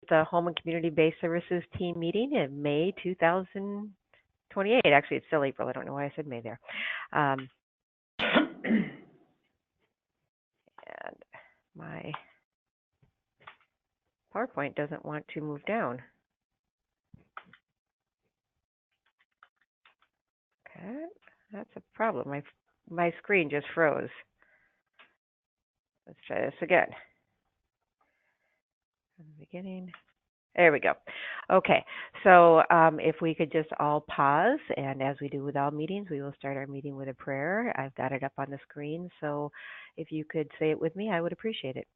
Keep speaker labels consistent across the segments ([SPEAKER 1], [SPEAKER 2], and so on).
[SPEAKER 1] the Home and Community-Based Services Team meeting in May 2028. Actually, it's still April. I don't know why I said May there. And my PowerPoint doesn't want to move down. Okay, that's a problem. My screen just froze. Let's try this again. From the beginning. There we go. Okay, so if we could just all pause, and as we do with all meetings, we will start our meeting with a prayer. I've got it up on the screen, so if you could say it with me, I would appreciate it.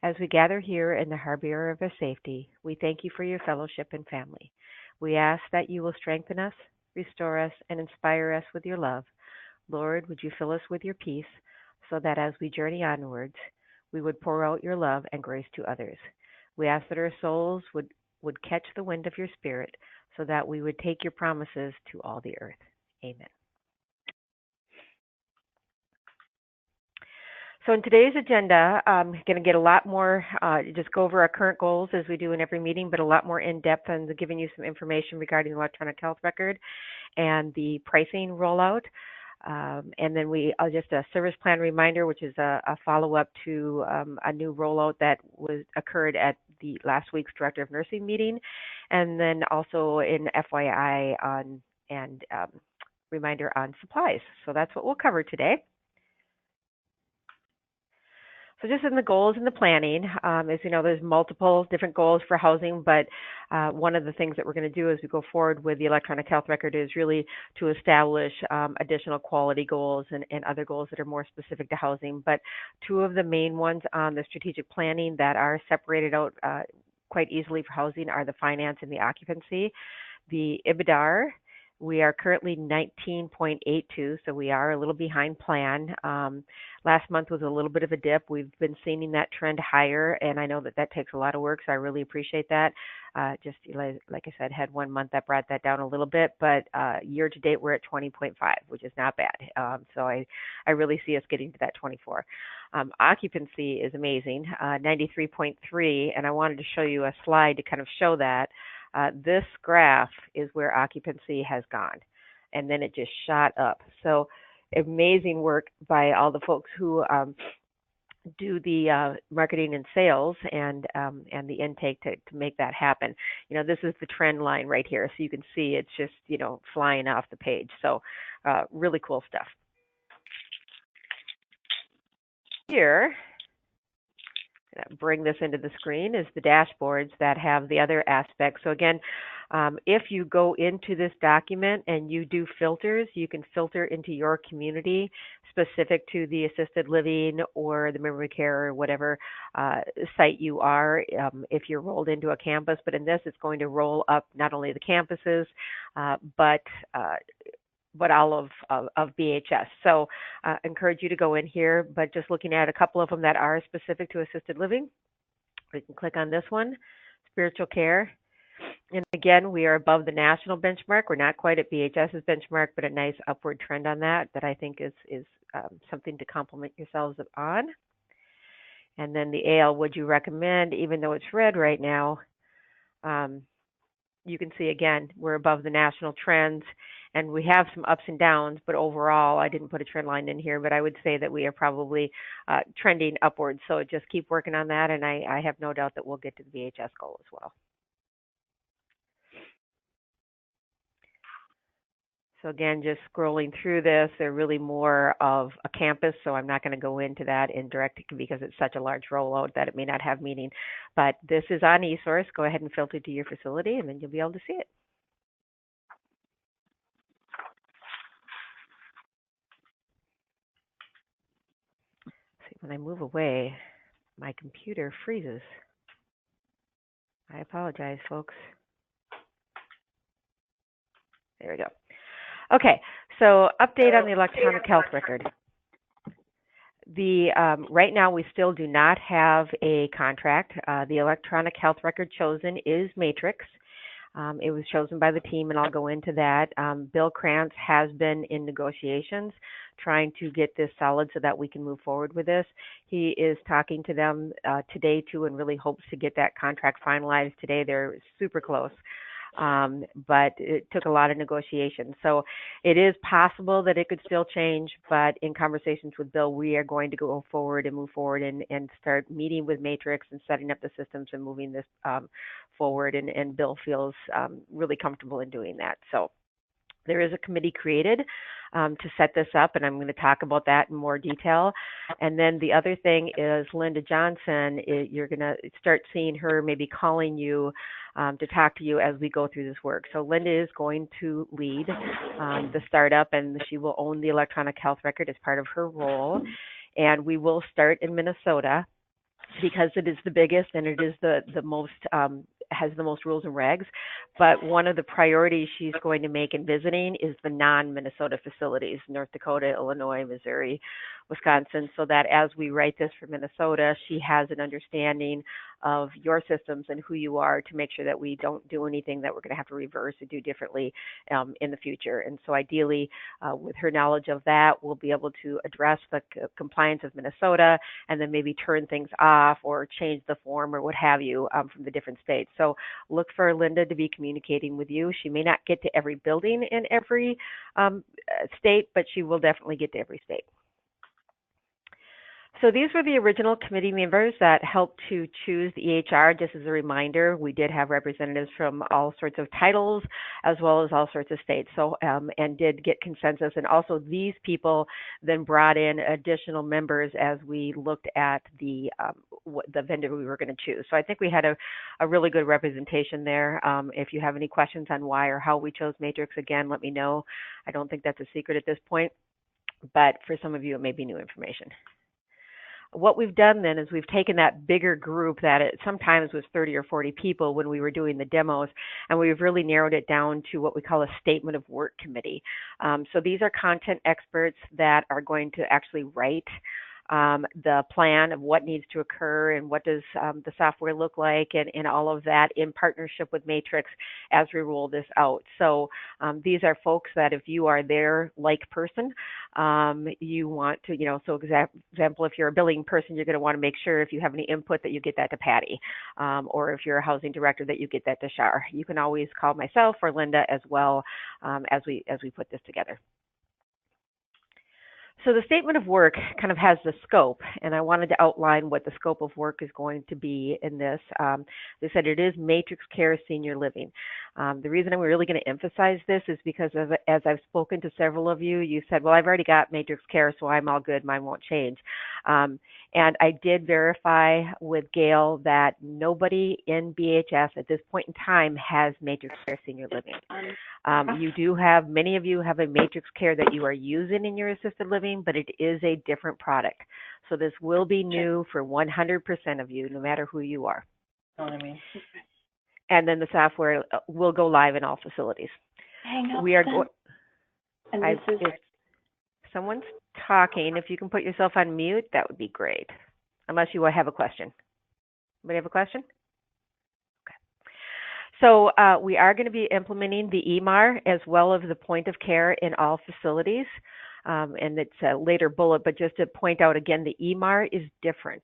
[SPEAKER 1] As we gather here in the harbor of our safety, we thank you for your fellowship and family. We ask that you will strengthen us, restore us, and inspire us with your love. Lord, would you fill us with your peace so that as we journey onwards, we would pour out your love and grace to others. We ask that our souls would catch the wind of your spirit so that we would take your promises to all the earth. Amen. So in today's agenda, I'm going to get a lot more, just go over our current goals as we do in every meeting, but a lot more in-depth on giving you some information regarding the electronic health record and the pricing rollout. And then just a service plan reminder, which is a follow-up to a new rollout that occurred at the last week's Director of Nursing meeting, and then also in FYI and reminder on supplies. So that's what we'll cover today. So just in the goals and the planning, as you know, there's multiple different goals for housing, but one of the things that we're going to do as we go forward with the electronic health record is really to establish additional quality goals and other goals that are more specific to housing. But two of the main ones on the strategic planning that are separated out quite easily for housing are the finance and the occupancy. The EBITDA, we are currently 19.82, so we are a little behind plan. Last month was a little bit of a dip. We've been seeing that trend higher, and I know that takes a lot of work, so I really appreciate that. Just like I said, had 1 month that brought that down a little bit, but year to date we're at 20.5, which is not bad. So I really see us getting to that 24. Occupancy is amazing, 93.3, and I wanted to show you a slide to kind of show that. This graph is where occupancy has gone, and then it just shot up. So amazing work by all the folks who do the marketing and sales and the intake to make that happen. You know, this is the trend line right here, so you can see it's just, you know, flying off the page. So really cool stuff. Here, bring this into the screen, is the dashboards that have the other aspects. So again, if you go into this document and you do filters, you can filter into your community specific to the assisted living or the memory care or whatever site you are, if you're rolled into a campus. But in this, it's going to roll up not only the campuses, but all of BHS. So encourage you to go in here, but just looking at a couple of them that are specific to assisted living, we can click on this one, spiritual care. And again, we are above the national benchmark. We're not quite at BHS's benchmark, but a nice upward trend on that I think is something to compliment yourselves on. And then the AL, would you recommend, even though it's red right now, you can see again, we're above the national trends, and we have some ups and downs, but overall, I didn't put a trend line in here, but I would say that we are probably trending upwards. So just keep working on that, and I have no doubt that we'll get to the VHS goal as well. So again, just scrolling through this, they're really more of a campus, so I'm not going to go into that in direct because it's such a large rollout that it may not have meaning. But this is on eSource. Go ahead and filter to your facility, and then you'll be able to see it. See, when I move away, my computer freezes. I apologize, folks. There we go. Okay, so update on the electronic health record. Right now, we still do not have a contract. The electronic health record chosen is Matrix. It was chosen by the team, and I'll go into that. Bill Krantz has been in negotiations trying to get this solid so that we can move forward with this. He is talking to them today, too, and really hopes to get that contract finalized today. They're super close. But it took a lot of negotiation. So it is possible that it could still change, but in conversations with Bill, we are going to go forward and move forward and start meeting with Matrix and setting up the systems and moving this forward. And Bill feels really comfortable in doing that. So there is a committee created to set this up, and I'm going to talk about that in more detail. And then the other thing is Linda Johnson. You're going to start seeing her maybe calling you to talk to you as we go through this work. So Linda is going to lead the startup, and she will own the electronic health record as part of her role. And we will start in Minnesota because it is the biggest and it is the most has the most rules and regs. But one of the priorities she's going to make in visiting is the non-Minnesota facilities, North Dakota, Illinois, Missouri, Wisconsin, so that as we write this for Minnesota, she has an understanding of your systems and who you are to make sure that we don't do anything that we're going to have to reverse or do differently in the future. And so ideally, with her knowledge of that, we'll be able to address the compliance of Minnesota and then maybe turn things off or change the form or what have you from the different states. So look for Linda to be communicating with you. She may not get to every building in every state, but she will definitely get to every state. So these were the original committee members that helped to choose the EHR. Just as a reminder, we did have representatives from all sorts of titles as well as all sorts of states. So and did get consensus. And also these people then brought in additional members as we looked at the vendor we were going to choose. So I think we had a really good representation there. If you have any questions on why or how we chose Matrix, again, let me know. I don't think that's a secret at this point, but for some of you, it may be new information. What we've done then is we've taken that bigger group that it sometimes was 30 or 40 people when we were doing the demos, and we've really narrowed it down to what we call a statement of work committee. So these are content experts that are going to actually write the plan of what needs to occur and what does the software look like and all of that in partnership with Matrix as we roll this out. So these are folks that if you are their like person, you want to, so example, if you're a billing person, you're going to want to make sure if you have any input that you get that to Patty, or if you're a housing director that you get that to Shar. You can always call myself or Linda as well as we put this together. So the statement of work kind of has the scope, and I wanted to outline what the scope of work is going to be in this. They said it is Matrix Care Senior Living. The reason I'm really going to emphasize this is because as I've spoken to several of you, you said, well, I've already got Matrix Care, so I'm all good, mine won't change. And I did verify with Gail that nobody in BHS at this point in time has Matrix Care Senior Living. You do have, many of you have a Matrix Care that you are using in your assisted living, but it is a different product. So this will be new for 100% of you, no matter who you are.
[SPEAKER 2] Know what I mean?
[SPEAKER 1] And then the software will go live in all facilities.
[SPEAKER 2] Hang up.
[SPEAKER 1] We are going.
[SPEAKER 2] If
[SPEAKER 1] someone's talking, if you can put yourself on mute, that would be great. Unless you have a question. Anybody have a question? Okay. So we are going to be implementing the EMR as well as the point of care in all facilities. And it's a later bullet, but just to point out again, the EMR is different.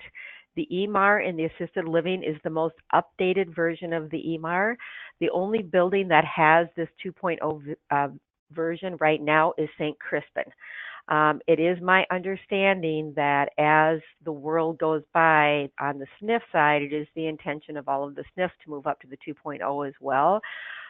[SPEAKER 1] The EMR in the assisted living is the most updated version of the EMR. The only building that has this 2.0 version right now is St. Crispin. It is my understanding that as the world goes by on the SNF side, it is the intention of all of the SNFs to move up to the 2.0 as well.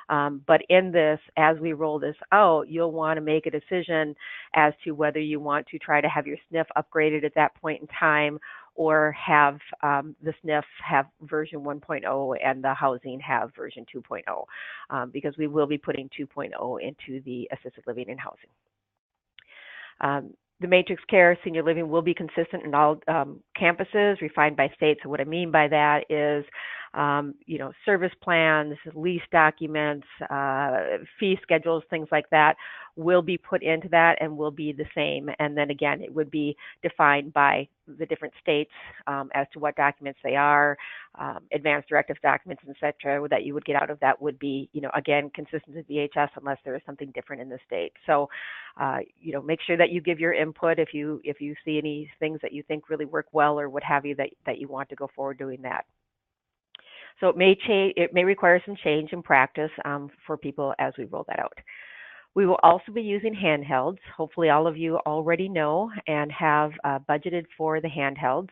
[SPEAKER 1] But in this, as we roll this out, you'll want to make a decision as to whether you want to try to have your SNF upgraded at that point in time or have the SNF have version 1.0 and the housing have version 2.0, because we will be putting 2.0 into the assisted living and housing. The Matrix Care Senior Living will be consistent in all campuses, refined by state. So what I mean by that is service plans, lease documents, fee schedules, things like that will be put into that and will be the same. And then again, it would be defined by the different states as to what documents they are, advanced directives documents, et cetera, that you would get out of that would be, again, consistent with VHS unless there is something different in the state. So, make sure that you give your input if you see any things that you think really work well or what have you that you want to go forward doing that. So it may change. It may require some change in practice for people as we roll that out. We will also be using handhelds. Hopefully all of you already know and have budgeted for the handhelds.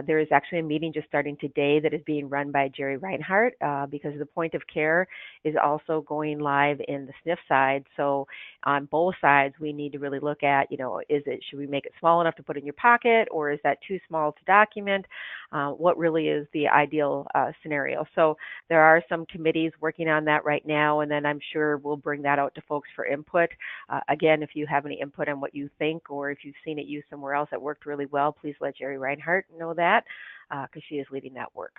[SPEAKER 1] There is actually a meeting just starting today that is being run by Jerry Reinhardt because the point of care is also going live in the SNF side. So on both sides, we need to really look at, should we make it small enough to put in your pocket, or is that too small to document? What really is the ideal scenario? So there are some committees working on that right now, and then I'm sure we'll bring that out to folks for input. Again, if you have any input on what you think, or if you've seen it used somewhere else that worked really well, please let Jerry Reinhardt know that because she is leading that work.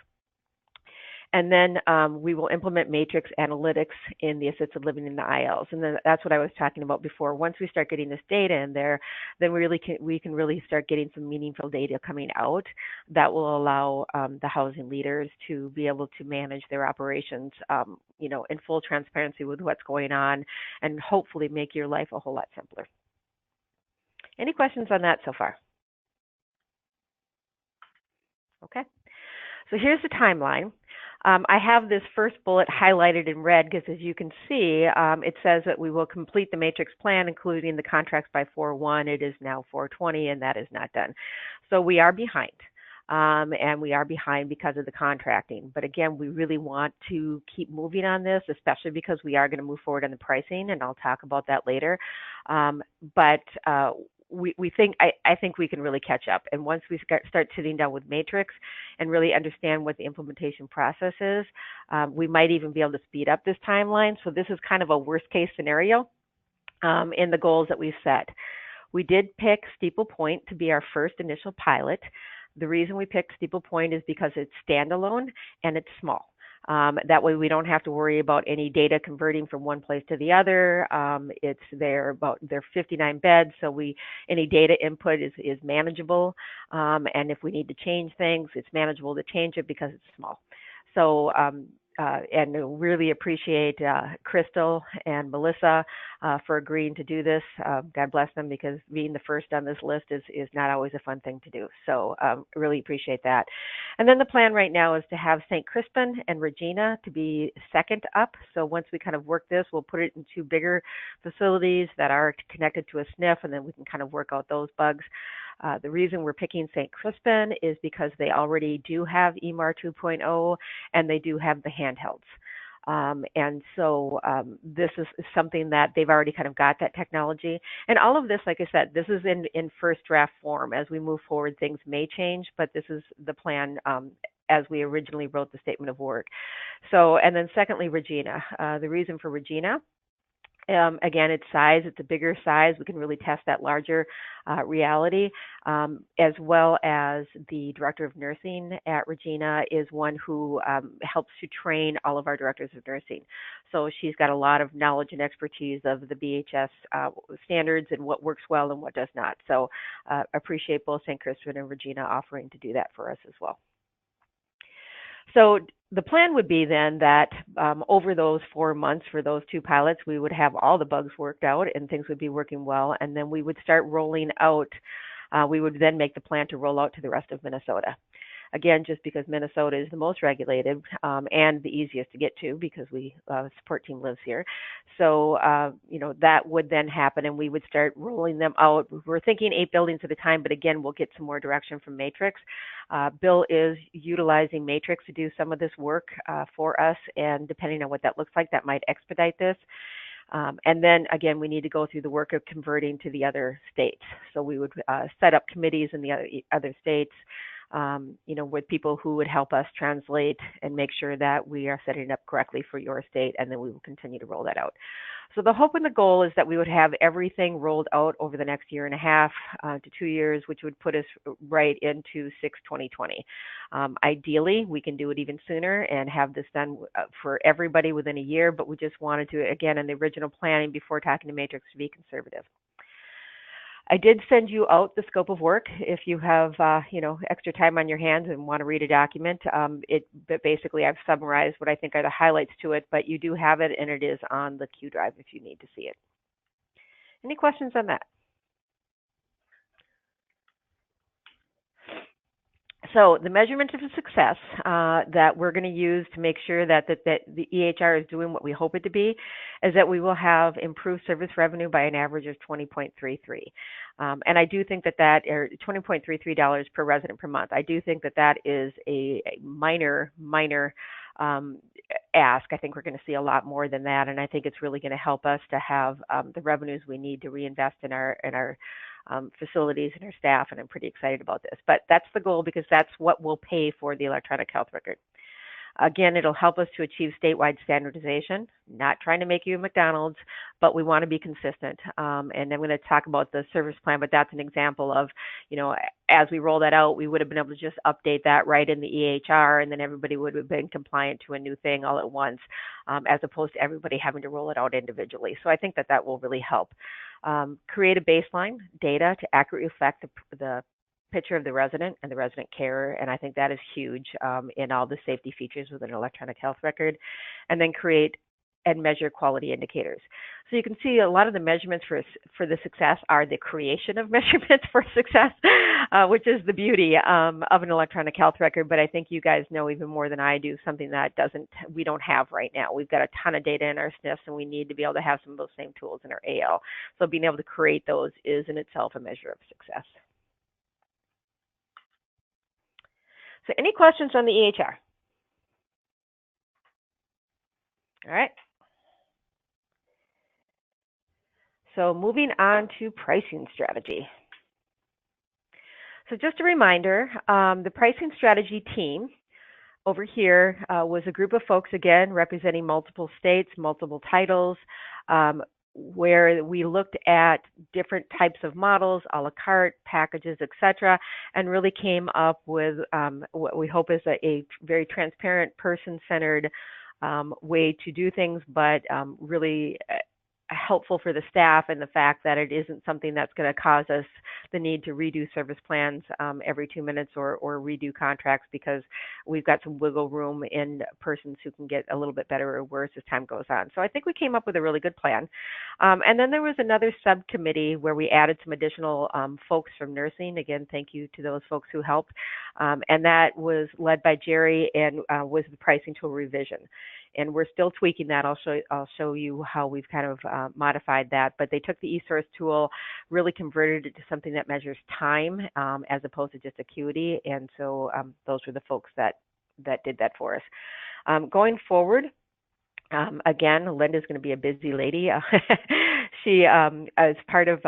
[SPEAKER 1] And then we will implement matrix analytics in the assisted living in the ILs. And then that's what I was talking about before. Once we start getting this data in there, then we can really start getting some meaningful data coming out that will allow the housing leaders to be able to manage their operations, in full transparency with what's going on, and hopefully make your life a whole lot simpler. Any questions on that so far? Okay. So here's the timeline. I have this first bullet highlighted in red because, as you can see, it says that we will complete the matrix plan, including the contracts by 4/1. It is now 4/20, and that is not done. So we are behind, and we are behind because of the contracting. But again, we really want to keep moving on this, especially because we are going to move forward on the pricing, and I'll talk about that later. We think I think we can really catch up. And once we start sitting down with Matrix and really understand what the implementation process is, we might even be able to speed up this timeline. So this is kind of a worst case scenario in the goals that we've set. We did pick Steeple Point to be our first initial pilot. The reason we picked Steeple Point is because it's standalone and it's small. That way we don't have to worry about any data converting from one place to the other. They're 59 beds, so any data input is manageable. And if we need to change things, it's manageable to change it because it's small. So and really appreciate Crystal and Melissa for agreeing to do this. God bless them, because being the first on this list is not always a fun thing to do. So really appreciate that. And then the plan right now is to have St. Crispin and Regina to be second up. So once we kind of work this, we'll put it in two bigger facilities that are connected to a SNF, and then we can kind of work out those bugs. The reason we're picking St. Crispin is because they already do have EMAR 2.0 and they do have the handhelds. And so this is something that they've already kind of got that technology. And all of this, like I said, this is in first draft form. As we move forward, things may change, but this is the plan as we originally wrote the statement of work. So, and then secondly, Regina. The reason for Regina, again, its size, it's a bigger size. We can really test that larger reality, as well as the director of nursing at Regina is one who helps to train all of our directors of nursing. So she's got a lot of knowledge and expertise of the BHS standards and what works well and what does not. So appreciate both St. Crispin and Regina offering to do that for us as well. So the plan would be then that over those 4 months for those two pilots, we would have all the bugs worked out and things would be working well. And then we would start rolling out. We would then make the plan to roll out to the rest of Minnesota. Again, just because Minnesota is the most regulated and the easiest to get to because support team lives here. So, that would then happen and we would start rolling them out. We're thinking 8 buildings at a time, but again, we'll get some more direction from Matrix. Bill is utilizing Matrix to do some of this work for us, and depending on what that looks like, that might expedite this. And then, again, we need to go through the work of converting to the other states. So we would set up committees in the other states. with people who would help us translate and make sure that we are setting it up correctly for your state, and then we will continue to roll that out. So the hope and the goal is that we would have everything rolled out over the next year and a half to 2 years, which would put us right into 6/2020. Ideally, we can do it even sooner and have this done for everybody within a year, but we just wanted to, again, in the original planning before talking to Matrix, to be conservative. I did send you out the scope of work if you have, extra time on your hands and want to read a document. But basically, I've summarized what I think are the highlights to it, but you do have it, and it is on the Q Drive if you need to see it. Any questions on that? So the measurement of success that we're going to use to make sure that the EHR is doing what we hope it to be is that we will have improved service revenue by an average of 20.33. And I do think that or $20.33 per resident per month. I do think that is a minor ask. I think we're going to see a lot more than that, and I think it's really going to help us to have the revenues we need to reinvest in our facilities and our staff, and I'm pretty excited about this. But that's the goal because that's what will pay for the electronic health record. Again, it'll help us to achieve statewide standardization, not trying to make you a McDonald's, but we want to be consistent. And I'm going to talk about the service plan, but that's an example of, as we roll that out, we would have been able to just update that right in the EHR, and then everybody would have been compliant to a new thing all at once, as opposed to everybody having to roll it out individually. So I think that will really help. Create a baseline data to accurately reflect the picture of the resident and the resident care, and I think that is huge in all the safety features with an electronic health record, and then create and measure quality indicators. So you can see a lot of the measurements for the success are the creation of measurements for success, which is the beauty of an electronic health record. But I think you guys know even more than I do something that we don't have right now. We've got a ton of data in our SNFs, and we need to be able to have some of those same tools in our AL. So being able to create those is in itself a measure of success. So any questions on the EHR? All right. So moving on to pricing strategy. So just a reminder, the pricing strategy team over here was a group of folks, again, representing multiple states, multiple titles, where we looked at different types of models, a la carte, packages, etc., and really came up with what we hope is a very transparent, person-centered way to do things, but really helpful for the staff, and the fact that it isn't something that's going to cause us the need to redo service plans every 2 minutes or redo contracts, because we've got some wiggle room in persons who can get a little bit better or worse as time goes on. So I think we came up with a really good plan. And then there was another subcommittee where we added some additional folks from nursing. Again, thank you to those folks who helped. And that was led by Jerry and was the pricing tool revision. And we're still tweaking that. I'll show you how we've kind of modified that. But they took the eSource tool, really converted it to something that measures time as opposed to just acuity. And so those were the folks that did that for us. Going forward, again, Linda's going to be a busy lady. She, as part of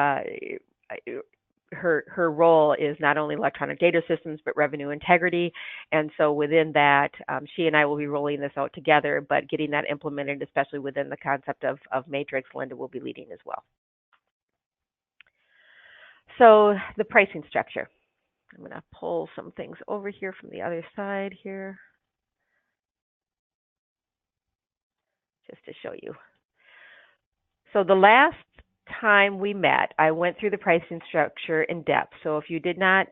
[SPEAKER 1] her role is not only electronic data systems, but revenue integrity. And so within that, she and I will be rolling this out together, but getting that implemented, especially within the concept of Matrix, Linda will be leading as well. So the pricing structure. I'm going to pull some things over here from the other side here, just to show you. So the last time we met, I went through the pricing structure in depth. So if you did not,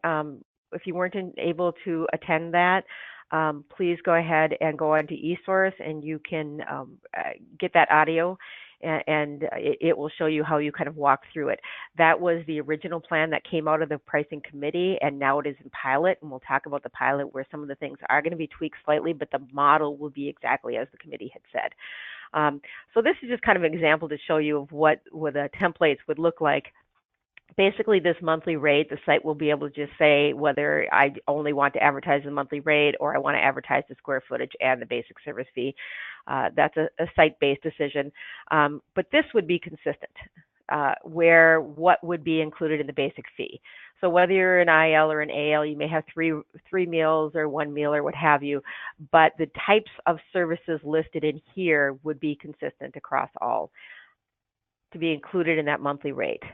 [SPEAKER 1] if you weren't able to attend that, please go ahead and go on to eSource, and you can get that audio, and it will show you how you kind of walk through it. That was the original plan that came out of the pricing committee, and now it is in pilot, and we'll talk about the pilot where some of the things are going to be tweaked slightly, but the model will be exactly as the committee had said. So this is just kind of an example to show you of what the templates would look like. Basically, this monthly rate, the site will be able to just say whether I only want to advertise the monthly rate or I want to advertise the square footage and the basic service fee. That's a site-based decision. But this would be consistent, where what would be included in the basic fee. So whether you're an IL or an AL, you may have three meals or one meal or what have you, but the types of services listed in here would be consistent across all to be included in that monthly rate.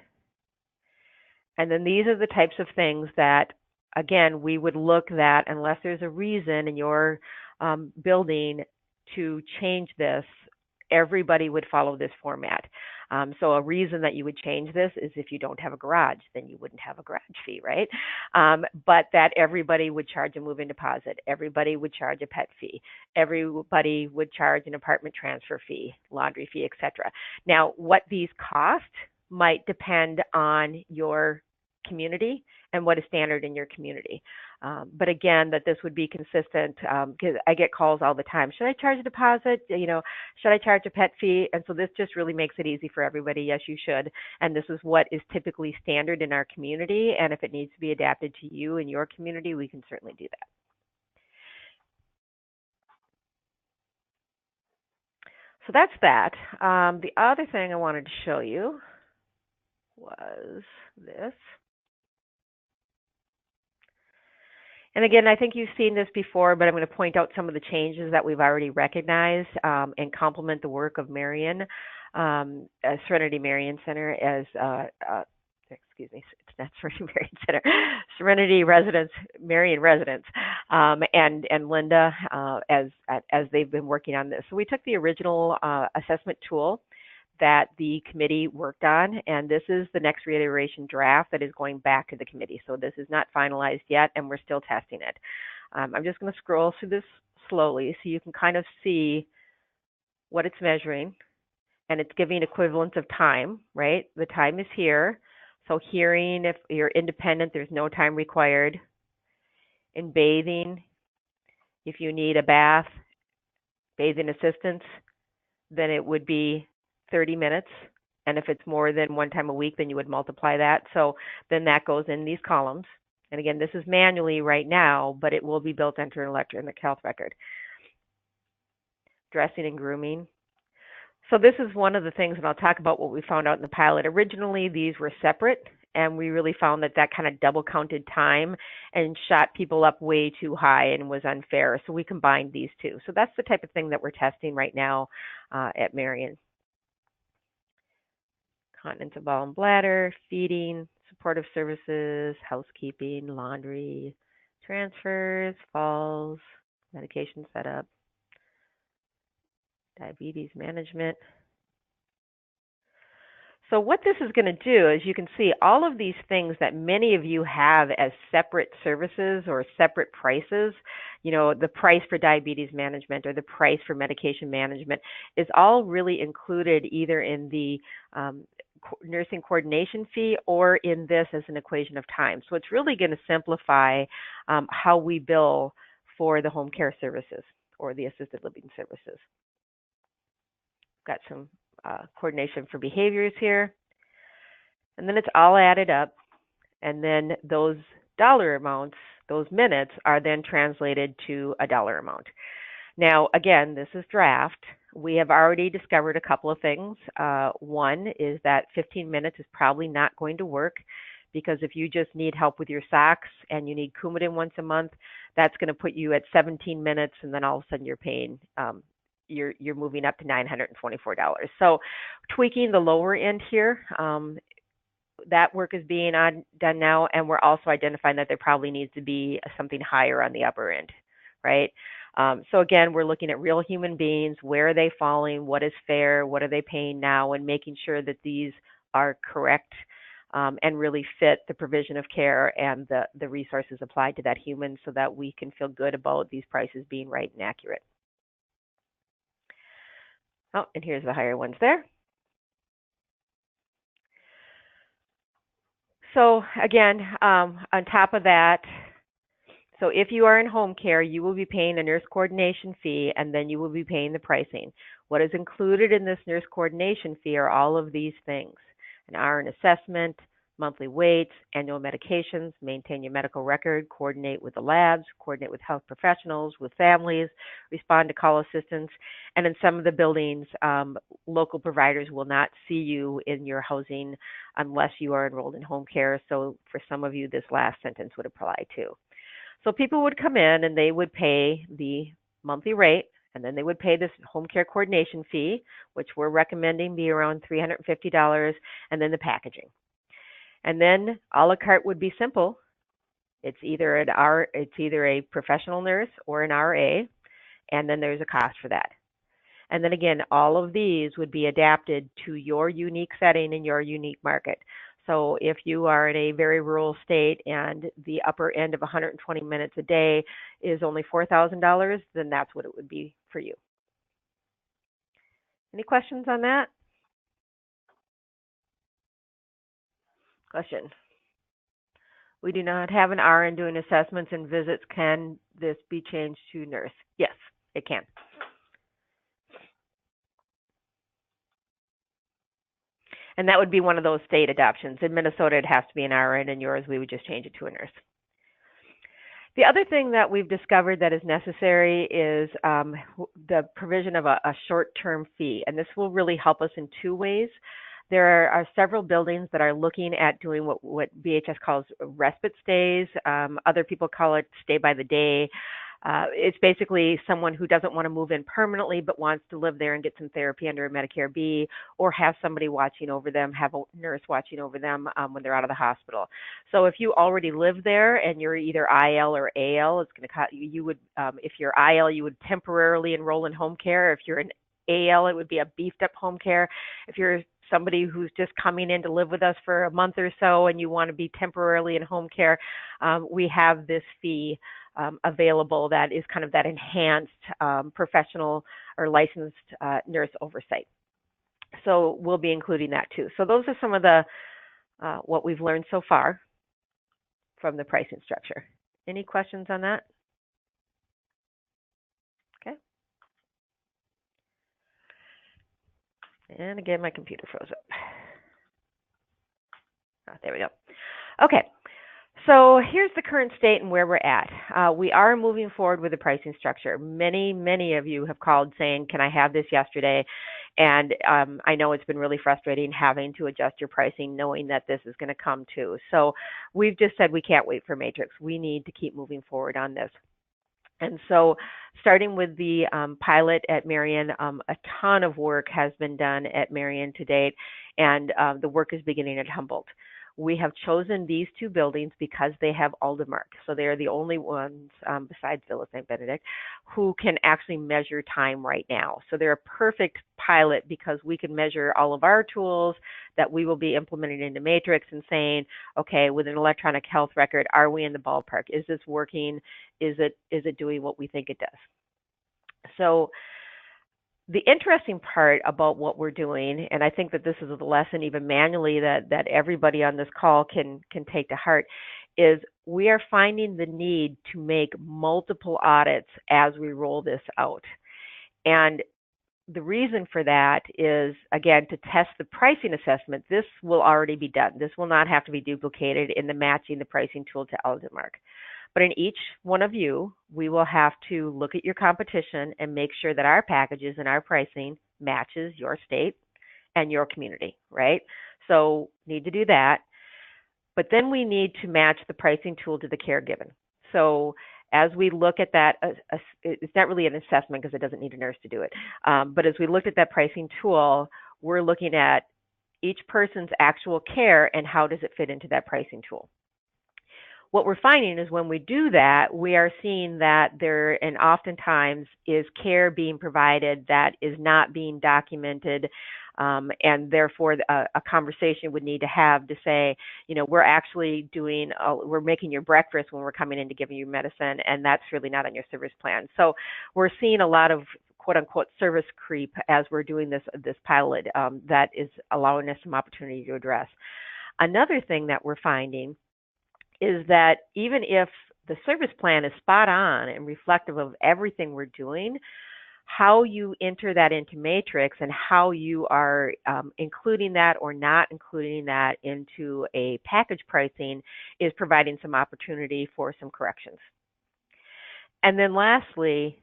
[SPEAKER 1] And then these are the types of things that, again, we would look at unless there's a reason in your building to change this, everybody would follow this format. So a reason that you would change this is if you don't have a garage, then you wouldn't have a garage fee, right? But that everybody would charge a move-in deposit. Everybody would charge a pet fee. Everybody would charge an apartment transfer fee, laundry fee, etc. Now, what these cost might depend on your community and what is standard in your community. But again, that this would be consistent because I get calls all the time. Should I charge a deposit? Should I charge a pet fee? And so this just really makes it easy for everybody. Yes, you should. And this is what is typically standard in our community. And if it needs to be adapted to you and your community, we can certainly do that. So that's that. The other thing I wanted to show you was this. And again, I think you've seen this before, but I'm going to point out some of the changes that we've already recognized and complement the work of Marion, Serenity Marion Center as, excuse me, it's not Serenity Marion Center, Serenity Residence, Marion Residence, and Linda as they've been working on this. So we took the original assessment tool that the committee worked on, and this is the next reiteration draft that is going back to the committee. So this is not finalized yet, and we're still testing it. I'm just going to scroll through this slowly so you can kind of see what it's measuring, and it's giving equivalence of time, right? The time is here. So hearing, if you're independent, there's no time required. In bathing, if you need a bath, bathing assistance, then it would be 30 minutes. And if it's more than one time a week, then you would multiply that. So then that goes in these columns. And again, this is manually right now, but it will be built into an electronic health record. Dressing and grooming. So this is one of the things, and I'll talk about what we found out in the pilot. Originally, these were separate, and we really found that kind of double counted time and shot people up way too high and was unfair. So we combined these two. So that's the type of thing that we're testing right now at Marion. Continence of bowel and bladder, feeding, supportive services, housekeeping, laundry, transfers, falls, medication setup, diabetes management. So what this is going to do is you can see all of these things that many of you have as separate services or separate prices, the price for diabetes management or the price for medication management is all really included either in the nursing coordination fee or in this as an equation of time. So it's really going to simplify how we bill for the home care services or the assisted living services. Got some coordination for behaviors here. And then it's all added up. And then those dollar amounts, those minutes, are then translated to a dollar amount. Now, again, this is draft. We have already discovered a couple of things. One is that 15 minutes is probably not going to work because if you just need help with your socks and you need Coumadin once a month, that's going to put you at 17 minutes, and then all of a sudden you're paying you're moving up to $924. So tweaking the lower end here, that work is being done now, and we're also identifying that there probably needs to be something higher on the upper end, right? So again, we're looking at real human beings. Where are they falling? What is fair? What are they paying now? And making sure that these are correct and really fit the provision of care and the resources applied to that human so that we can feel good about these prices being right and accurate. Oh, and here's the higher ones there. So again, on top of that, so if you are in home care, you will be paying a nurse coordination fee, and then you will be paying the pricing. What is included in this nurse coordination fee are all of these things: an RN assessment, monthly weights, annual medications, maintain your medical record, coordinate with the labs, coordinate with health professionals, with families, respond to call assistance. And in some of the buildings, local providers will not see you in your housing unless you are enrolled in home care. So for some of you, this last sentence would apply too. So people would come in and they would pay the monthly rate, and then they would pay this home care coordination fee, which we're recommending be around $350, and then the packaging. And then a la carte would be simple. It's either a professional nurse or an RA, and then there's a cost for that. And then again, all of these would be adapted to your unique setting in your unique market. So if you are in a very rural state and the upper end of 120 minutes a day is only $4,000, then that's what it would be for you. Any questions on that? Question. We do not have an RN doing assessments and visits. Can this be changed to nurse? Yes, it can. And that would be one of those state adoptions. In Minnesota, it has to be an RN, and yours, we would just change it to a nurse. The other thing that we've discovered that is necessary is the provision of a short-term fee, and this will really help us in two ways. There are several buildings that are looking at doing what BHS calls respite stays. Other people call it stay by the day. It's basically someone who doesn't want to move in permanently but wants to live there and get some therapy under a Medicare B, or have somebody watching over them, have a nurse watching over them when they're out of the hospital. So if you already live there and you're either IL or AL, it's going to cost you would if you're IL, you would temporarily enroll in home care. If you're an AL, it would be a beefed up home care. If you're somebody who's just coming in to live with us for a month or so and you want to be temporarily in home care, we have this fee available that is kind of that enhanced professional or licensed nurse oversight. So we'll be including that too. So those are some of the what we've learned so far from the pricing structure. Any questions on that? Okay. And again, my computer froze up. Oh, there we go. Okay. So here's the current state and where we're at. We are moving forward with the pricing structure. Many of you have called saying, can I have this yesterday? And I know it's been really frustrating having to adjust your pricing knowing that this is going to come too. So we've just said we can't wait for Matrix. We need to keep moving forward on this. And so starting with the pilot at Marion, a ton of work has been done at Marion to date, and the work is beginning at Humboldt. We have chosen these two buildings because they have Aldermark. So they are the only ones, besides Villa St. Benedict, who can actually measure time right now. So they're a perfect pilot because we can measure all of our tools that we will be implementing into Matrix and saying, okay, with an electronic health record, are we in the ballpark? Is this working? Is it doing what we think it does? So the interesting part about what we're doing, and I think that this is a lesson even manually that everybody on this call can take to heart, is we are finding the need to make multiple audits as we roll this out. And the reason for that is, again, to test the pricing assessment. This will already be done. This will not have to be duplicated in the matching the pricing tool to Aldermark. But in each one of you, we will have to look at your competition and make sure that our packages and our pricing matches your state and your community, right? So need to do that. But then we need to match the pricing tool to the care given. So as we look at that, it's not really an assessment because it doesn't need a nurse to do it. But as we look at that pricing tool, we're looking at each person's actual care and how does it fit into that pricing tool. What we're finding is when we do that, we are seeing that there, and oftentimes, is care being provided that is not being documented, and therefore a conversation would need to have to say, you know, we're actually we're making your breakfast when we're coming in to give you medicine, and that's really not on your service plan. So we're seeing a lot of quote unquote service creep as we're doing this pilot that is allowing us some opportunity to address. Another thing that we're finding is that even if the service plan is spot on and reflective of everything we're doing, how you enter that into matrix and how you are including that or not including that into a package pricing is providing some opportunity for some corrections. And then lastly,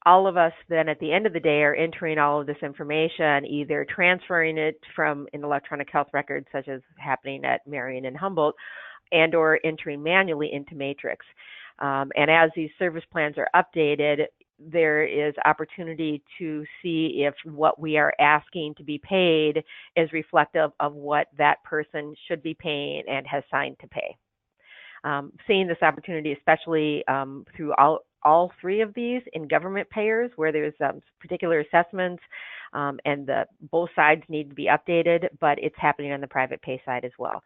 [SPEAKER 1] all of us then at the end of the day are entering all of this information, either transferring it from an electronic health record, such as happening at Marion and Humboldt, and or entering manually into Matrix. And as these service plans are updated, there is opportunity to see if what we are asking to be paid is reflective of what that person should be paying and has signed to pay. Seeing this opportunity, especially through all three of these in government payers where there's particular assessments and both sides need to be updated, but it's happening on the private pay side as well.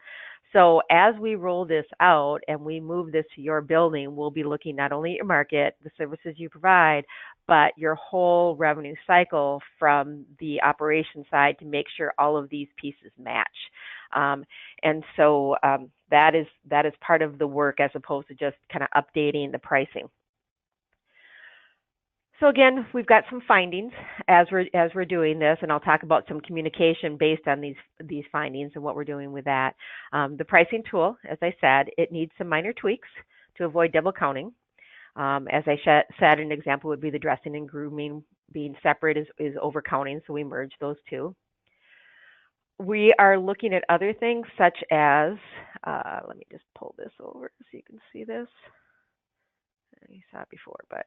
[SPEAKER 1] So as we roll this out and we move this to your building, we'll be looking not only at your market, the services you provide, but your whole revenue cycle from the operation side to make sure all of these pieces match. And so that is part of the work as opposed to just kind of updating the pricing. So again, we've got some findings as we're doing this, and I'll talk about some communication based on these findings and what we're doing with that. The pricing tool, as I said, it needs some minor tweaks to avoid double counting. As I said, an example would be the dressing and grooming being separate is overcounting, so we merge those two. We are looking at other things such as, let me just pull this over so you can see this. You saw it before, but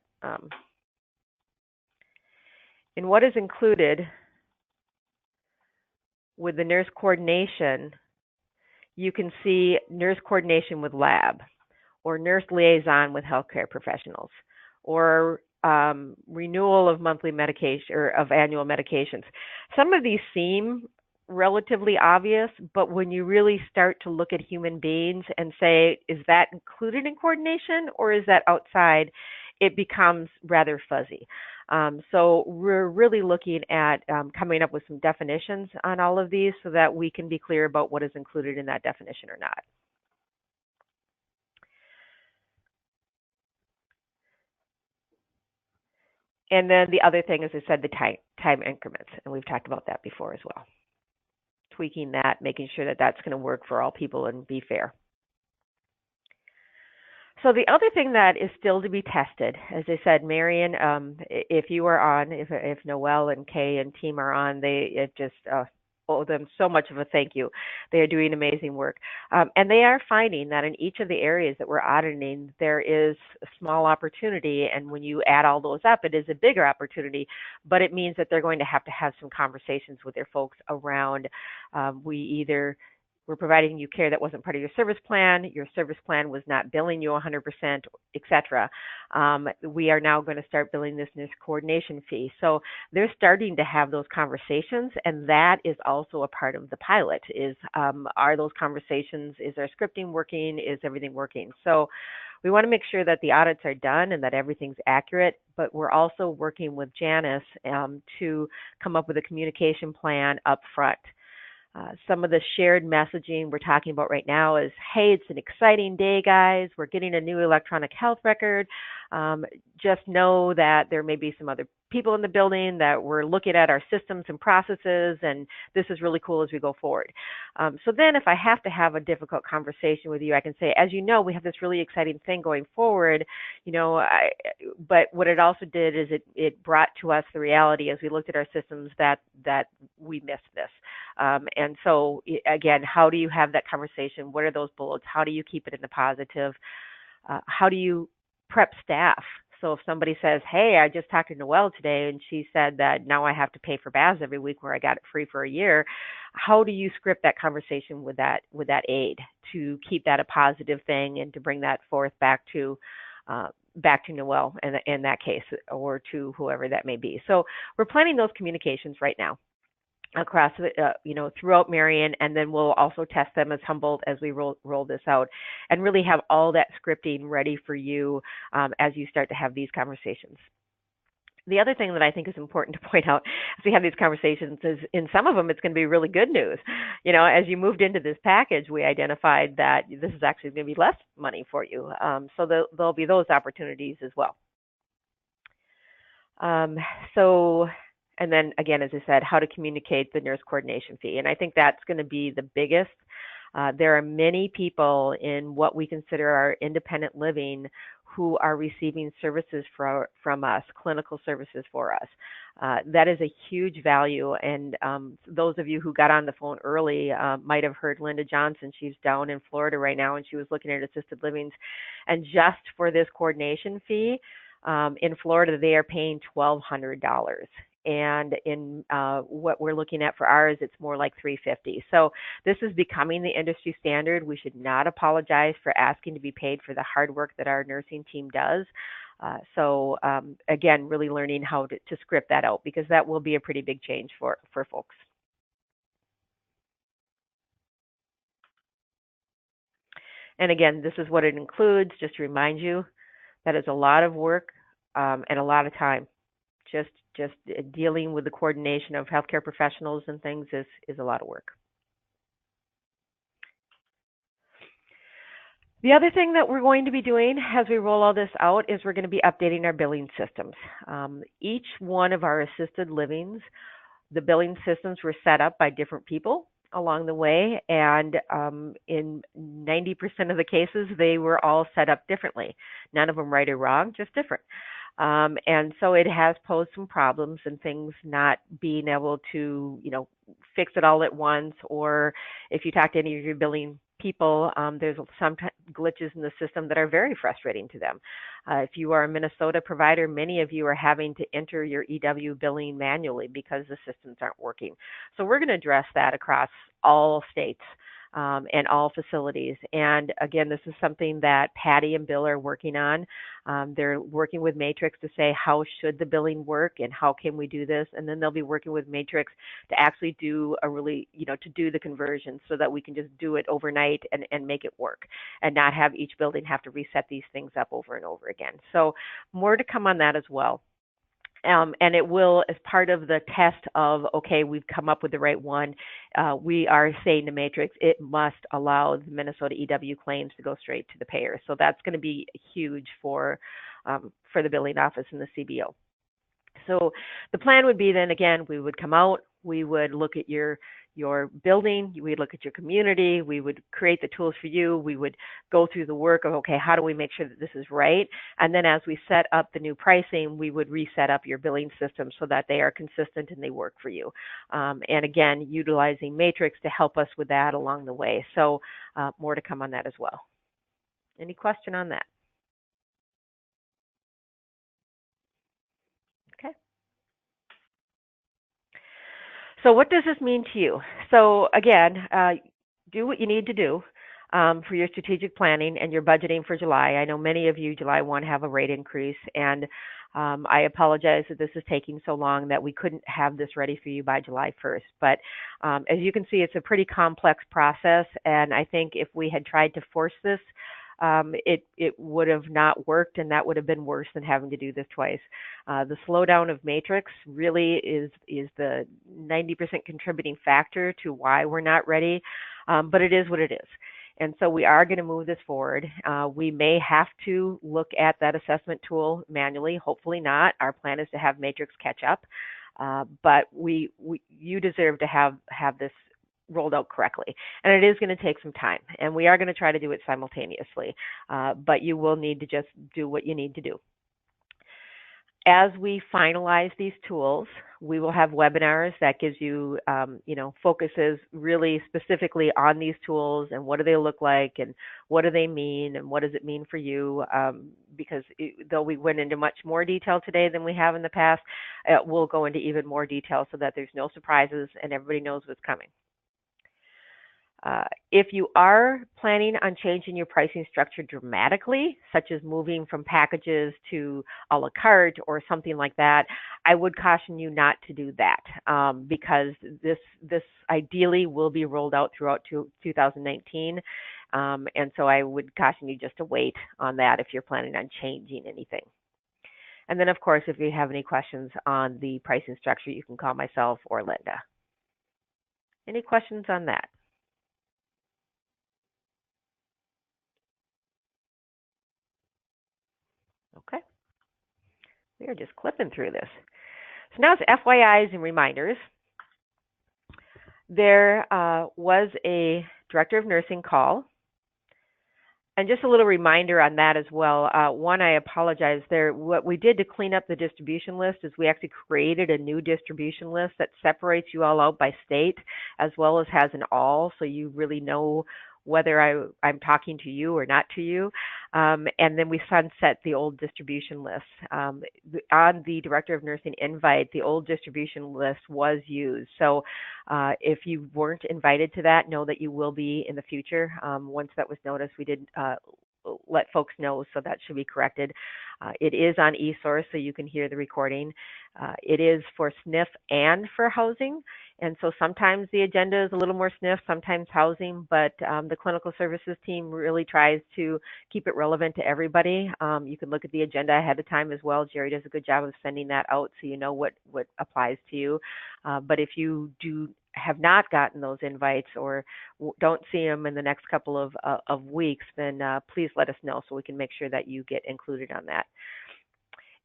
[SPEAKER 1] in what is included with the nurse coordination, you can see nurse coordination with lab, or nurse liaison with healthcare professionals, or renewal of monthly medication or of annual medications. Some of these seem relatively obvious, but when you really start to look at human beings and say, is that included in coordination or is that outside, it becomes rather fuzzy. So we're really looking at coming up with some definitions on all of these so that we can be clear about what is included in that definition or not. And then the other thing, as I said, the time increments, and we've talked about that before as well. Tweaking that, making sure that that's going to work for all people and be fair. So the other thing that is still to be tested, as I said, Marion, if you are on, if Noelle and Kay and team are on, it just owe them so much of a thank you. They are doing amazing work. And they are finding that in each of the areas that we're auditing, there is a small opportunity. And when you add all those up, it is a bigger opportunity. But it means that they're going to have some conversations with their folks around we're providing you care that wasn't part of your service plan was not billing you 100%, et cetera. We are now going to start billing this nurse coordination fee. So they're starting to have those conversations, and that is also a part of the pilot are those conversations, is our scripting working, is everything working? So we want to make sure that the audits are done and that everything's accurate, but we're also working with Janice to come up with a communication plan up front. Some of the shared messaging we're talking about right now is, hey, it's an exciting day, guys. We're getting a new electronic health record. Just know that there may be some other people in the building that we're looking at our systems and processes, and this is really cool as we go forward. So then if I have to have a difficult conversation with you, I can say, as you know, we have this really exciting thing going forward, but what it also did is it brought to us the reality as we looked at our systems that we missed this. And so again, how do you have that conversation? What are those bullets? How do you keep it in the positive? How do you prep staff? So if somebody says, hey, I just talked to Noelle today and she said that now I have to pay for baths every week where I got it free for a year, how do you script that conversation with that aide to keep that a positive thing and to bring that forth back to Noelle in that case, or to whoever that may be. So we're planning those communications right now across, throughout Marion, and then we'll also test them as Humboldt as we roll this out, and really have all that scripting ready for you as you start to have these conversations. The other thing that I think is important to point out as we have these conversations is in some of them, it's going to be really good news. As you moved into this package, we identified that this is actually going to be less money for you. So there'll be those opportunities as well. Um, so, and then again, as I said, how to communicate the nurse coordination fee. And I think that's going to be the biggest. There are many people in what we consider our independent living who are receiving services from us, clinical services for us. That is a huge value. And those of you who got on the phone early might have heard Linda Johnson. She's down in Florida right now, and she was looking at assisted livings. And just for this coordination fee, in Florida, they are paying $1,200. And in what we're looking at for ours, it's more like $350. So this is becoming the industry standard. We should not apologize for asking to be paid for the hard work that our nursing team does. Again, really learning how to script that out, because that will be a pretty big change for folks. And again, this is what it includes. Just to remind you, that is a lot of work and a lot of time. Just dealing with the coordination of healthcare professionals and things is a lot of work. The other thing that we're going to be doing as we roll all this out is we're going to be updating our billing systems. Each one of our assisted livings, the billing systems were set up by different people along the way, and in 90% of the cases, they were all set up differently. None of them right or wrong, just different. And so it has posed some problems and things not being able to, fix it all at once. Or if you talk to any of your billing people, there's some glitches in the system that are very frustrating to them. If you are a Minnesota provider, many of you are having to enter your EW billing manually because the systems aren't working. So we're going to address that across all states. And all facilities. And again, this is something that Patty and Bill are working on. They're working with Matrix to say how should the billing work and how can we do this. And then they'll be working with Matrix to actually do to do the conversion so that we can just do it overnight and make it work and not have each building have to reset these things up over and over again. So more to come on that as well. And it will, as part of the test of, okay, we've come up with the right one, we are saying to Matrix, it must allow the Minnesota EW claims to go straight to the payer. So that's going to be huge for the billing office and the CBO. So the plan would be then, again, we would come out, we would look at your building, we'd look at your community, we would create the tools for you, we would go through the work of, okay, how do we make sure that this is right? And then as we set up the new pricing, we would reset up your billing system so that they are consistent and they work for you. And again, utilizing Matrix to help us with that along the way. So more to come on that as well. Any question on that? Okay. So what does this mean to you? So again, do what you need to do for your strategic planning and your budgeting for July. I know many of you, July 1, have a rate increase, and I apologize that this is taking so long that we couldn't have this ready for you by July 1st. But as you can see, it's a pretty complex process, and I think if we had tried to force this, it would have not worked, and that would have been worse than having to do this twice. The slowdown of Matrix really is the 90% contributing factor to why we're not ready, but it is what it is. And so we are going to move this forward. We may have to look at that assessment tool manually. Hopefully not. Our plan is to have Matrix catch up, but you deserve to have this rolled out correctly. And it is going to take some time, and we are going to try to do it simultaneously, but you will need to just do what you need to do. As we finalize these tools, we will have webinars that gives you, focuses really specifically on these tools and what do they look like and what do they mean and what does it mean for you, because though we went into much more detail today than we have in the past, we'll go into even more detail so that there's no surprises and everybody knows what's coming. If you are planning on changing your pricing structure dramatically, such as moving from packages to a la carte or something like that, I would caution you not to do that, because this ideally will be rolled out throughout 2019. And so I would caution you just to wait on that if you're planning on changing anything. And then, of course, if you have any questions on the pricing structure, you can call myself or Linda. Any questions on that? Okay. We are just clipping through this. So now it's FYIs and reminders. There was a director of nursing call. And just a little reminder on that as well. One, I apologize there. What we did to clean up the distribution list is we actually created a new distribution list that separates you all out by state as well as has an all, so you really know whether I'm talking to you or not to you. And then we sunset the old distribution list. On the Director of Nursing invite, the old distribution list was used. So if you weren't invited to that, know that you will be in the future. Once that was noticed, we did let folks know, so that should be corrected. It is on eSource, so you can hear the recording. It is for SNF and for housing, and so sometimes the agenda is a little more SNF, sometimes housing, but the clinical services team really tries to keep it relevant to everybody. You can look at the agenda ahead of time as well. Jerry does a good job of sending that out so you know what applies to you. But if you have not gotten those invites or don't see them in the next couple of weeks, then please let us know so we can make sure that you get included on that.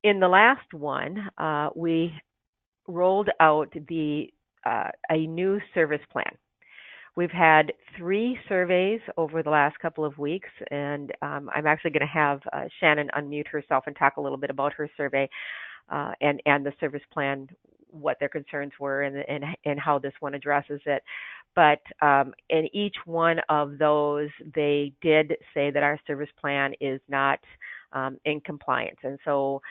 [SPEAKER 1] In the last one, we rolled out a new service plan. We've had 3 surveys over the last couple of weeks, and I'm actually going to have Shannon unmute herself and talk a little bit about her survey and the service plan, what their concerns were, and how this one addresses it. But in each one of those, they did say that our service plan is not in compliance. And so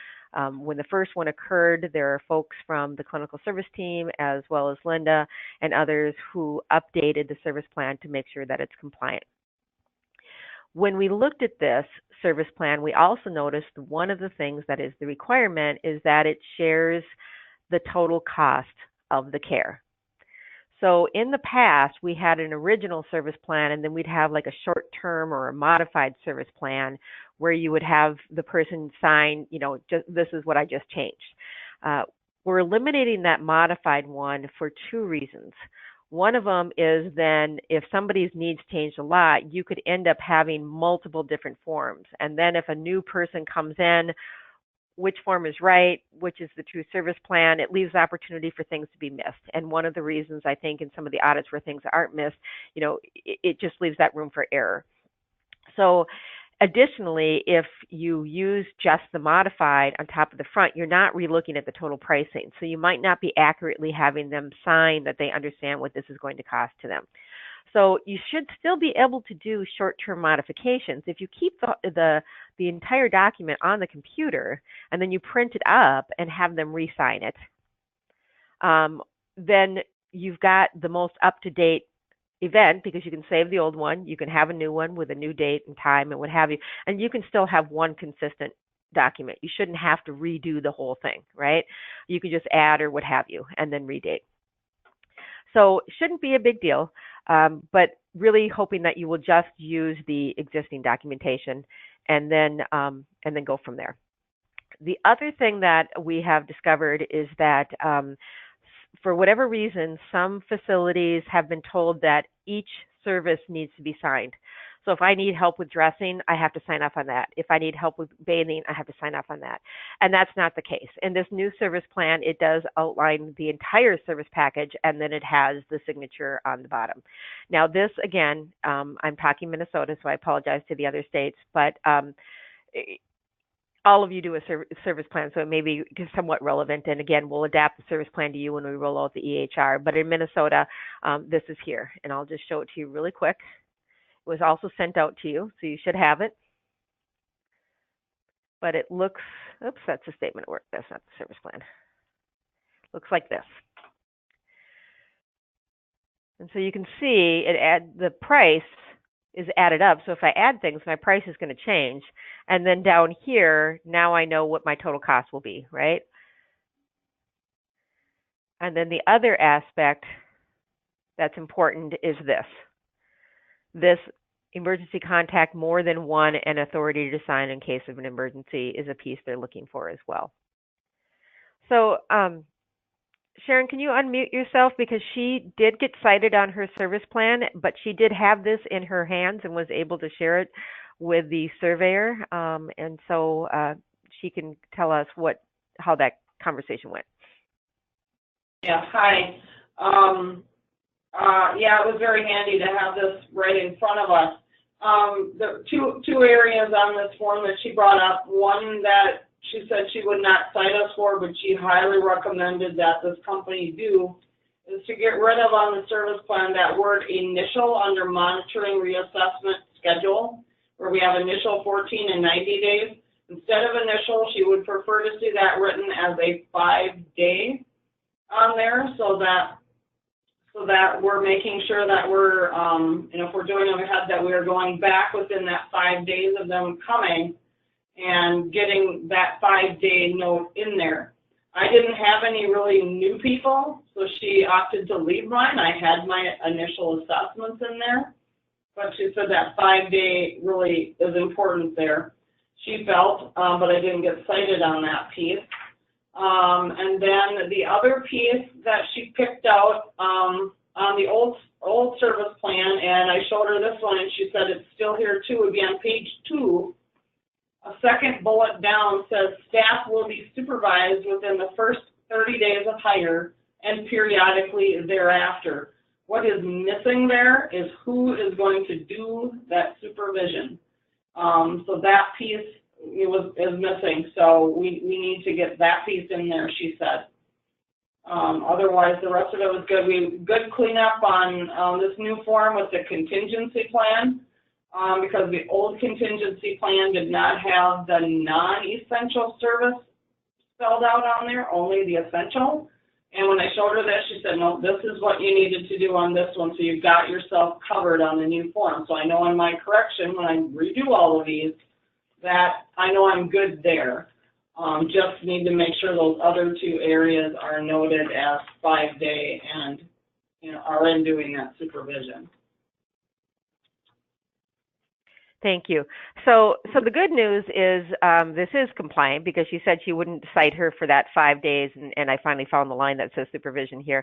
[SPEAKER 1] when the first one occurred, there are folks from the clinical service team, as well as Linda and others, who updated the service plan to make sure that it's compliant. When we looked at this service plan, we also noticed one of the things that is the requirement is that it shares the total cost of the care. So in the past, we had an original service plan, and then we'd have like a short-term or a modified service plan where you would have the person sign, just this is what I just changed. We're eliminating that modified one for 2 reasons. One of them is then if somebody's needs changed a lot, you could end up having multiple different forms. And then if a new person comes in, which form is right, which is the true service plan, it leaves opportunity for things to be missed. And one of the reasons I think in some of the audits where things aren't missed, it just leaves that room for error. So additionally, if you use just the modified on top of the front, you're not relooking at the total pricing. So you might not be accurately having them sign that they understand what this is going to cost to them. So you should still be able to do short-term modifications. If you keep the entire document on the computer and then you print it up and have them re-sign it, then you've got the most up-to-date event because you can save the old one, you can have a new one with a new date and time and what have you, and you can still have one consistent document. You shouldn't have to redo the whole thing, right? You can just add or what have you and then redate. So it shouldn't be a big deal, but really hoping that you will just use the existing documentation and then go from there. The other thing that we have discovered is that for whatever reason, some facilities have been told that each service needs to be signed. So if I need help with dressing, I have to sign off on that. If I need help with bathing, I have to sign off on that. And that's not the case. In this new service plan, it does outline the entire service package, and then it has the signature on the bottom. Now this, again, I'm talking Minnesota, so I apologize to the other states, but all of you do a service plan, so it may be somewhat relevant. And again, we'll adapt the service plan to you when we roll out the EHR. But in Minnesota, this is here, and I'll just show it to you really quick. It was also sent out to you, so you should have it. But it looks, oops, that's a statement of work. That's not the service plan. Looks like this. And so you can see the price is added up. So if I add things, my price is going to change. And then down here, now I know what my total cost will be, right? And then the other aspect that's important is this emergency contact more than one and authority to sign in case of an emergency is a piece they're looking for as well. So Sharon, can you unmute yourself, because she did get cited on her service plan, but she did have this in her hands and was able to share it with the surveyor, and so she can tell us what how that conversation went.
[SPEAKER 3] Yeah, hi. Yeah, it was very handy to have this right in front of us. The two areas on this form that she brought up, one that she said she would not cite us for, but she highly recommended that this company do, is to get rid of on the service plan that word initial under monitoring reassessment schedule, where we have initial 14 and 90 days. Instead of initial, she would prefer to see that written as a 5-day on there, so that we're making sure that we're, if we're doing them ahead, that we are going back within that 5 days of them coming and getting that 5-day note in there. I didn't have any really new people, so she opted to leave mine. I had my initial assessments in there, but she said that 5-day really is important there. She felt, but I didn't get cited on that piece. And then the other piece that she picked out on the old service plan, and I showed her this one, and she said it's still here too, would be on page 2. A second bullet down says staff will be supervised within the first 30 days of hire and periodically thereafter. What is missing there is who is going to do that supervision. So that piece is missing, so we need to get that piece in there, she said. Otherwise, the rest of it was good. Good cleanup on this new form with the contingency plan, because the old contingency plan did not have the non-essential service spelled out on there, only the essential. And when I showed her that, she said, no, this is what you needed to do on this one, so you've got yourself covered on the new form. So I know in my correction, when I redo all of these, that I know I'm good there. Just need to make sure those other two areas are noted as 5-day and, are in doing that supervision.
[SPEAKER 1] Thank you. So the good news is this is compliant, because she said she wouldn't cite her for that 5 days, and I finally found the line that says supervision here.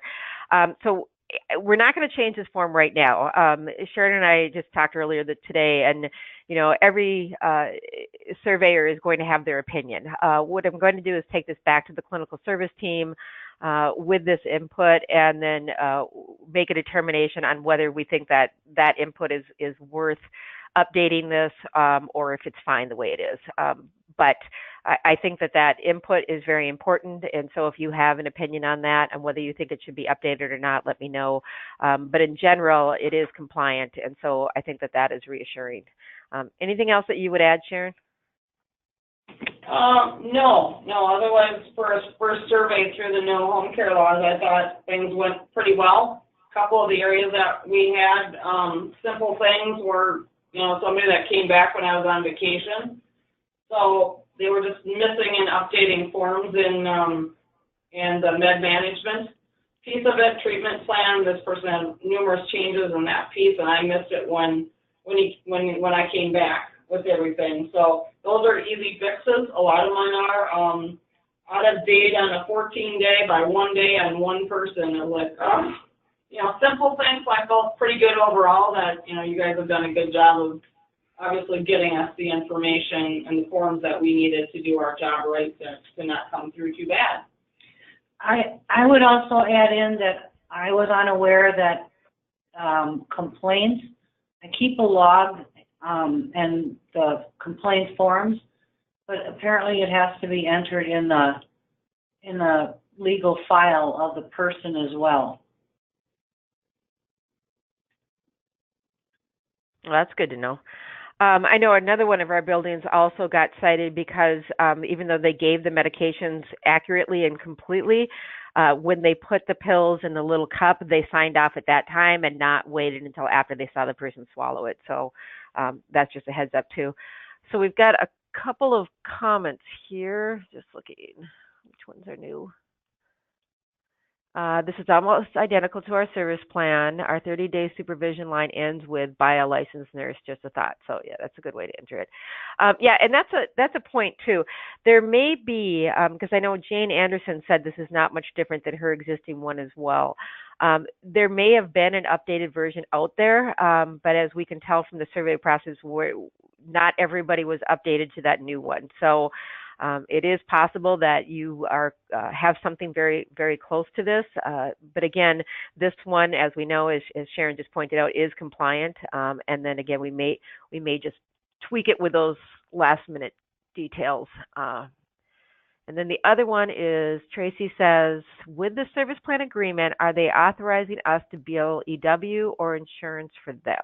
[SPEAKER 1] So we're not going to change this form right now. Sharon and I just talked earlier today, and every surveyor is going to have their opinion. What I'm going to do is take this back to the clinical service team with this input, and then make a determination on whether we think that input is worth updating this, or if it's fine the way it is. But I think that input is very important, and so if you have an opinion on that and whether you think it should be updated or not, let me know. But in general, it is compliant, and so I think that is reassuring. Anything else that you would add, Sharon?
[SPEAKER 3] No. Otherwise, for a first survey through the new home care laws, I thought things went pretty well. A couple of the areas that we had simple things were, somebody that came back when I was on vacation. So they were just missing and updating forms in the med management piece of it, treatment plan. This person had numerous changes in that piece, and I missed it when I came back with everything. So those are easy fixes. A lot of mine are out of date on a 14-day by 1 day on one person. I'm like, simple things like those, pretty good overall. That you guys have done a good job of obviously getting us the information and the forms that we needed to do our job right, to not come through too bad.
[SPEAKER 2] I would also add in that I was unaware that complaints, I keep a log and the complaint forms, but apparently it has to be entered in the legal file of the person as well.
[SPEAKER 1] Well, that's good to know. I know another one of our buildings also got cited because even though they gave the medications accurately and completely, when they put the pills in the little cup, they signed off at that time and not waited until after they saw the person swallow it. So that's just a heads up too. So we've got a couple of comments here. Just looking, which ones are new? This is almost identical to our service plan. Our 30-day supervision line ends with by a licensed nurse, just a thought. So yeah, that's a good way to enter it. Yeah, and that's a point too. There may be, because I know Jane Anderson said this is not much different than her existing one as well. There may have been an updated version out there, but as we can tell from the survey process, not everybody was updated to that new one. So It is possible that you are have something very, very close to this, but again, this one, as we know, as Sharon just pointed out, is compliant. And then again, we may just tweak it with those last minute details. And then the other one is Tracy says, with the service plan agreement, are they authorizing us to bill EW or insurance for them?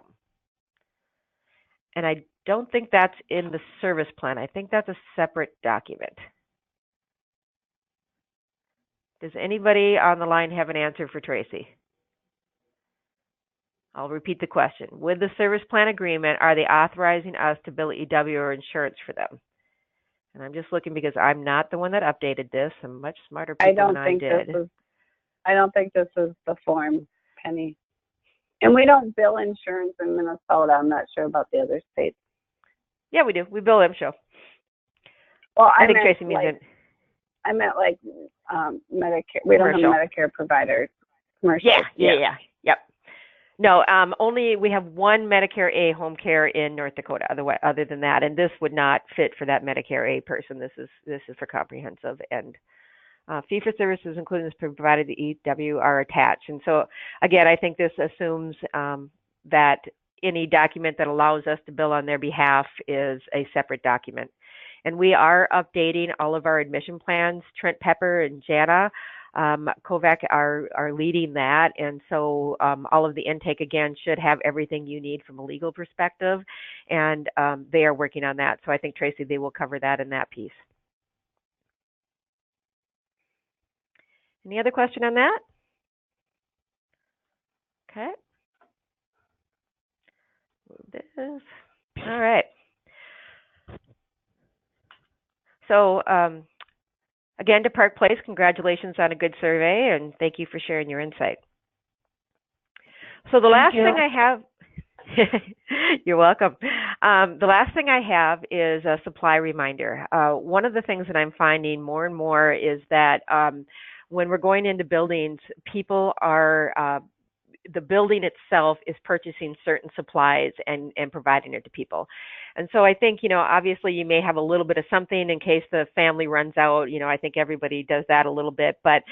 [SPEAKER 1] And I don't think that's in the service plan. I think that's a separate document. Does anybody on the line have an answer for Tracy? I'll repeat the question. With the service plan agreement, are they authorizing us to bill EW or insurance for them? And I'm just looking because I'm not the one that updated this. I'm much smarter people than I did.
[SPEAKER 4] I don't think this is the form, Penny. And we don't bill insurance in Minnesota. I'm not sure about the other states.
[SPEAKER 1] Yeah, we do. We bill MSHO.
[SPEAKER 4] Well,
[SPEAKER 1] I think Tracy means it.
[SPEAKER 4] I meant like Medicare. We don't have Medicare providers. Commercial.
[SPEAKER 1] Yeah. Yep. No, only we have one Medicare A home care in North Dakota. Other than that, and this would not fit for that Medicare A person. This is for comprehensive, and fee for services, including this provided the EW, are attached. And so again, I think this assumes that any document that allows us to bill on their behalf is a separate document. And we are updating all of our admission plans. Trent Pepper and Jana Kovac are leading that, and so all of the intake again should have everything you need from a legal perspective, and they are working on that. So I think Tracy, they will cover that in that piece. Any other question on that? Okay. Move this. All right. So again, to Park Place, congratulations on a good survey, and thank you for sharing your insight. So the last thing I have, you're welcome. The last thing I have is a supply reminder. One of the things that I'm finding more and more is that when we're going into buildings, people are the building itself is purchasing certain supplies and providing it to people. And so I think, obviously you may have a little bit of something in case the family runs out. I think everybody does that a little bit. But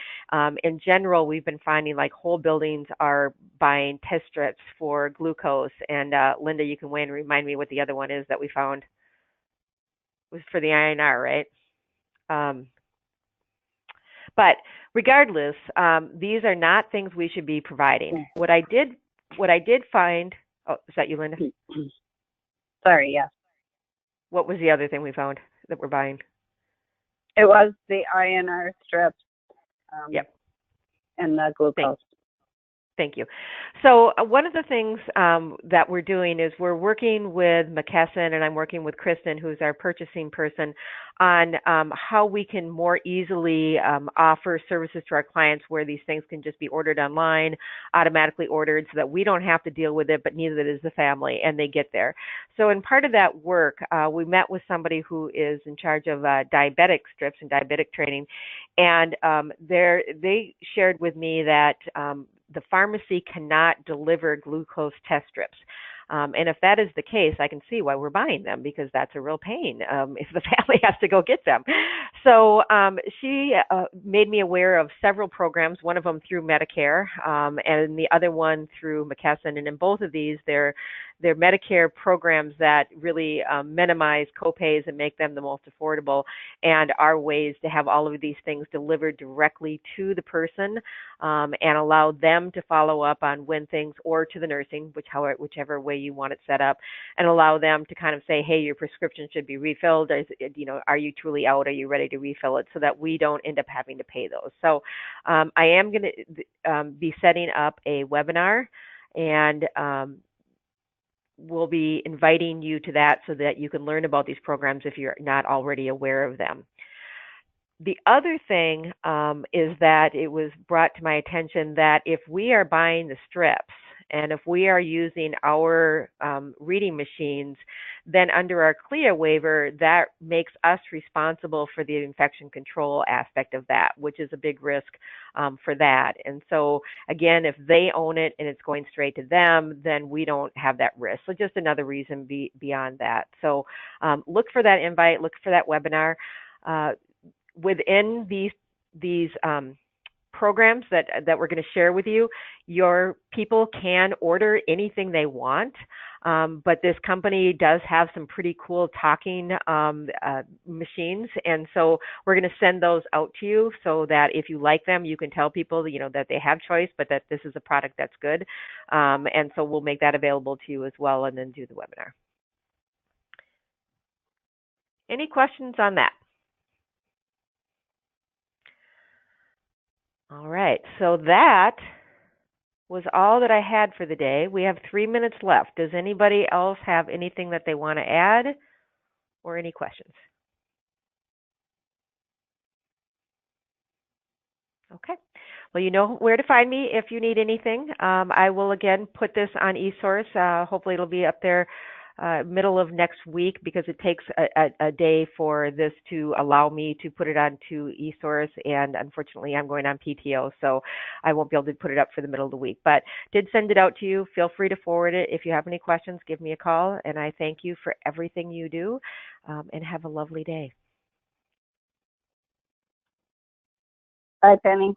[SPEAKER 1] in general, we've been finding like whole buildings are buying test strips for glucose. And Linda, you can weigh in and remind me what the other one is that we found. It was for the INR, right? But regardless, these are not things we should be providing. What I did find, oh, is that you, Linda?
[SPEAKER 4] Sorry, yes.
[SPEAKER 1] What was the other thing we found that we're buying?
[SPEAKER 4] It was the INR strips.
[SPEAKER 1] Yep.
[SPEAKER 4] And the glucose.
[SPEAKER 1] Thank you. So one of the things that we're doing is we're working with McKesson, and I'm working with Kristen, who's our purchasing person, on how we can more easily offer services to our clients where these things can just be ordered online, automatically ordered, so that we don't have to deal with it, but neither does the family, and they get there. So in part of that work, we met with somebody who is in charge of diabetic strips and diabetic training, and they shared with me that the pharmacy cannot deliver glucose test strips. And if that is the case, I can see why we're buying them, because that's a real pain if the family has to go get them. So she made me aware of several programs, one of them through Medicare and the other one through McKesson. And in both of these, they're Medicare programs that really minimize copays and make them the most affordable, and are ways to have all of these things delivered directly to the person and allow them to follow up on when things, or to the nursing, whichever way you want it set up, and allow them to kind of say, hey, your prescription should be refilled. Are you truly out? Are you ready to refill it? So that we don't end up having to pay those. So I am going to be setting up a webinar, and we'll be inviting you to that so that you can learn about these programs if you're not already aware of them. The other thing is that it was brought to my attention that if we are buying the strips and if we are using our reading machines, then under our CLIA waiver, that makes us responsible for the infection control aspect of that, which is a big risk for that. And so, again, if they own it and it's going straight to them, then we don't have that risk. So just another reason beyond that. So look for that invite, look for that webinar. within these programs that we're going to share with you, your people can order anything they want. But this company does have some pretty cool talking machines, and so we're going to send those out to you so that if you like them, you can tell people, that they have choice, but that this is a product that's good. And so we'll make that available to you as well, and then do the webinar. Any questions on that? All right, so that was all that I had for the day. We have 3 minutes left. Does anybody else have anything that they want to add or any questions? Okay. Well, you know where to find me if you need anything. I will again put this on eSource. Hopefully it'll be up there middle of next week, because it takes a day for this to allow me to put it onto eSource, and unfortunately I'm going on PTO, so I won't be able to put it up for the middle of the week. But did send it out to you. Feel free to forward it. If you have any questions, give me a call, and I thank you for everything you do, and have a lovely day.
[SPEAKER 4] Bye, Penny.